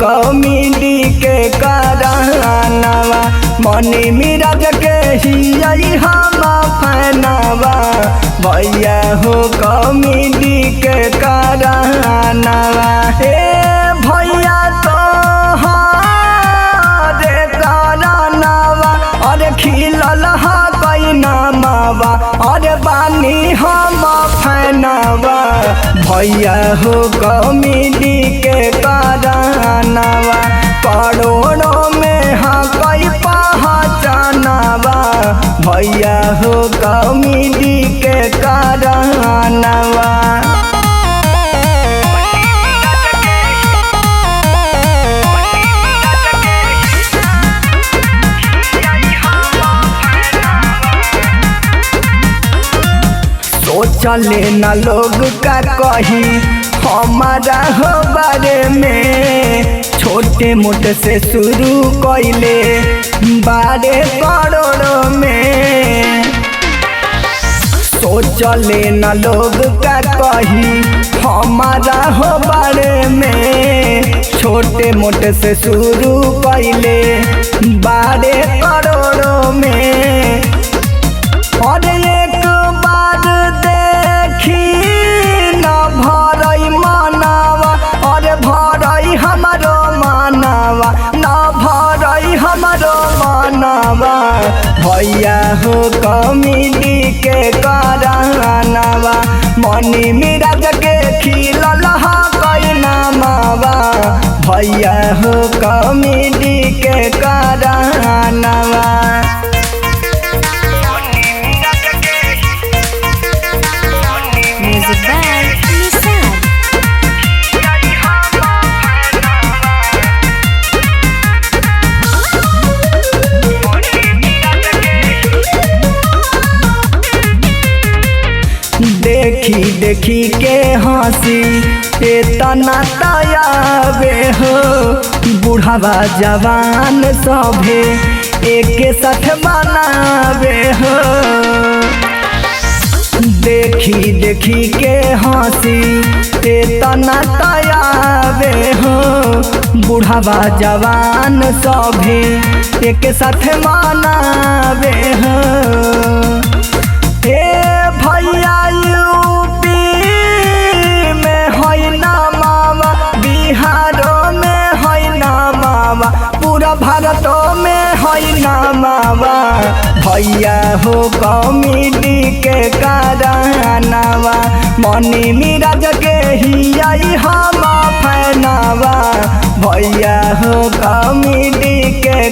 Comedy के करानवा मनी मिराज के हिया हम फैनवा भैया हो कॉमेडी के करानवा हे भैया तो रे करानवा अरे खिलल हा कई नामावा अरे बानी हम फैनवा भैया हो कॉमेडी के करानवा करोड़ों में हाँ कई पहचानवा भैया हो कॉमेडी के करानवा। सोचले न लोग का कही हमारा हो बारे में छोटे मोटे से शुरू कैले बारे करोड़ों में। सोचले न लोग का कही हमारा हो बारे में छोटे मोटे से शुरू कैले बारे करोड़ों में। और एक बार देखी न भरई मानवा और भरई हमारो मानवा न भरई हमारो मानवा भैया हो कॉमेडी के करानवा मनी मिराज के खिलल हा कई नामावा भैया हो कॉमेडी के करानवा। Music by Nissan. देखी देखी के हंसी इतना तयाबे हो बुढ़ावा जवान सभे एक साथ बनावे हो। देखी देखी के हंसी इतना तयाबे हो बुढ़ावा जवान सभे एक साथ मनावे हो। हे भैया यूपी में है ना मामा बिहारों में है ना मामा पूरा भारतों में है ना मामा भैया हो कॉमेडी के करानवा मनी मिराज के हिया हम फैनवा भैया हो कॉमेडी के